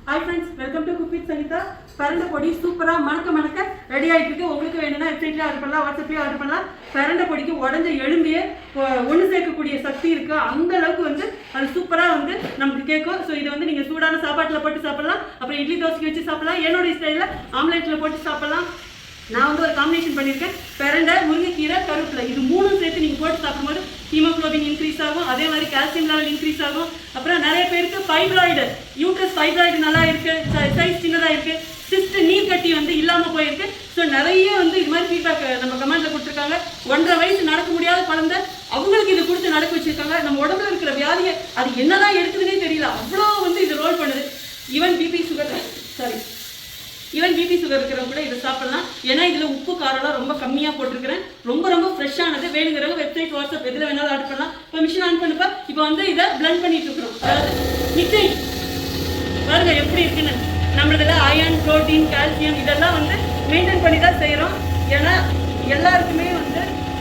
Hi friends, welcome to Cook with Sangeeta. பரண்ட பொடி சூப்பரா மணக்க ரெடி ஆயிட்டு இருக்கு. உங்களுக்கு வேணும்னா வெப்சைட்ல ஆர்டர் பண்ணலாம், வாட்ஸ்அப்லயே ஆர்டர் பண்ணலாம். பரண்ட பொடிக்கு உடைஞ்ச எலும்பியே ஒன்னு சேர்க்கக்கூடிய சக்தி இருக்கு. அந்த அளவுக்கு அது சூப்பரா நமக்கு கேட்கும். ஸோ இதை நீங்க சூடான சாப்பாட்டுல போட்டு சாப்பிடலாம், அப்புறம் இட்லி தோசைக்கு வச்சு சாப்பிடலாம், என்னோட ஸ்டைல ஆம்லேட்ல போட்டு சாப்பிடலாம். நான் ஒரு காம்பினேஷன் பண்ணியிருக்கேன். பெரண்டை, முருங்கைக்கீரை, கருவேப்பிலை, இது மூணும் சேர்த்து நீங்கள் போட்டு சாப்பிடும்போது ஹீமோக்ளோபின் இன்க்ரீஸ் ஆகும், அதே மாதிரி கால்சியம் லெவல் இன்க்ரீஸ் ஆகும். அப்புறம் நிறைய பேருக்கு ஃபைப்ராய்டு, யூட்ரஸ் ஃபைப்ராய்டு நல்லா இருக்கு, சைஸ் சின்னதாக இருக்கு, சிஸ்ட் நீர் கட்டி இல்லாமல் போயிருக்கு. ஸோ நிறைய இது மாதிரி ஃபீட்பேக் நம்ம கமெண்ட்ல கொடுத்துருக்காங்க. 1.5 வயசு நடக்க முடியாத குழந்தை, அவங்களுக்கு இது கொடுத்து நடக்க வச்சிருக்காங்க. நம்ம உடம்புல இருக்கிற வியாதியை அது என்னதான் எடுக்குதுன்னே தெரியல, அவ்வளோ இது ரோல் பண்ணுது. ஈவன் பிபி சுகர் இருக்கிறவங்க கூட இதை சாப்பிடலாம். ஏன்னா இதில் உப்பு காரம்லாம் ரொம்ப கம்மியாக போட்டிருக்கிறேன். ரொம்ப ஃப்ரெஷ்ஷானது. வேணுங்கிறவங்க வெப்சைட், வாட்ஸ்அப் எதில் வேணாலும் ஆர்டர் பண்ணலாம். இப்போ மிஷின் ஆன் பண்ணுப்பா. இப்போ இதை பிளண்ட் பண்ணிட்டு இருக்கிறோம். அதாவது மிக்சிங் பாருங்க எப்படி இருக்குன்னு. நம்மளதுல அயன், புரோட்டீன், கால்சியம் இதெல்லாம் மெயின்டைன் பண்ணி தான் செய்கிறோம். ஏன்னா எல்லாருக்குமே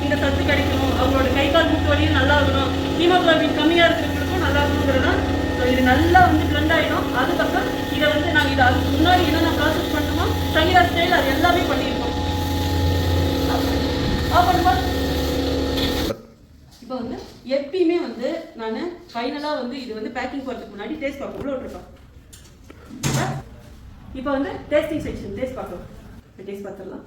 இந்த சத்து கிடைக்கணும், அவங்களோட கை கால் மூட்டு வலியும் நல்லா இருக்கணும், ஹீமோக்ளோபின் கம்மியாக இருக்கிறவங்களுக்கும் நல்லா இருக்கணுங்கிறதான். ஸோ இது நல்லா பிளண்ட் ஆகிடும். அதுக்கப்புறம் இதை நாங்கள் இதை அதுக்கு முன்னாடி என்னென்ன ப்ராசஸ் பண்ணணுமோ சங்கீதா ஸ்டைல் அது எல்லாமே பண்ணியிருக்கோம். இப்போ எப்பயுமே நான் ஃபைனலாக இது பேக்கிங் போகிறதுக்கு முன்னாடி டேஸ்ட் பார்ப்போம். இவ்வளோ இருக்கோம். இப்போ டேஸ்டிங் செக்ஷன் டேஸ்ட் பார்க்கலாம். டேஸ்ட் பார்த்துடலாம்.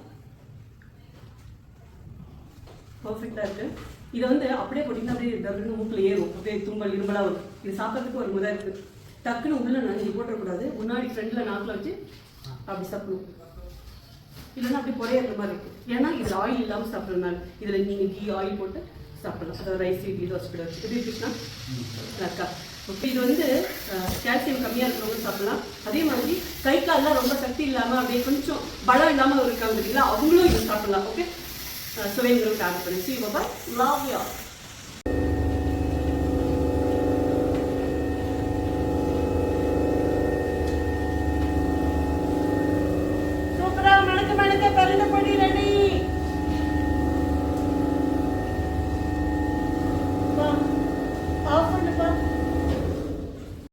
பர்ஃபெக்டாக இருக்குது. இதை அப்படியே போட்டிங்கன்னா அப்படியே டபுள்னு மூக்கில் ஏறும், அப்படியே தும்பல் இரும்பலாக வரும். இது சாப்பிட்றதுக்கு ஒரு முறை இருக்குது. டக்குன்னு உள்ள நஞ்சு போட்டக்கூடாது, முன்னாடி ஃப்ரெண்டில் நாக்கில் வச்சு அப்படி சாப்பிடணும். இல்லைன்னா அப்படி குறையிற மாதிரி இருக்குது. ஏன்னா இதில் ஆயில் இல்லாமல் சாப்பிட்றதுனால இதில் நீங்கள் கீ ஆயில் போட்டு சாப்பிடலாம். அதாவது ரைஸ், இட்லி, தோசை கூட வச்சு எப்படி இருக்குன்னா இருக்கா. ஓகே, இது கால்சியம் கம்மியாக இருக்கிறவங்க சாப்பிடலாம். அதே மாதிரி கை கால்லாம் ரொம்ப சக்தி இல்லாமல் அப்படியே கொஞ்சம் பலம் இல்லாமல் இருக்காங்க இல்லைங்களா, அவங்களும் இதை சாப்பிடலாம். ஓகே, சுவைங்கிறவங்க ஆட் பண்ணி. See you, bye-bye. Love you all.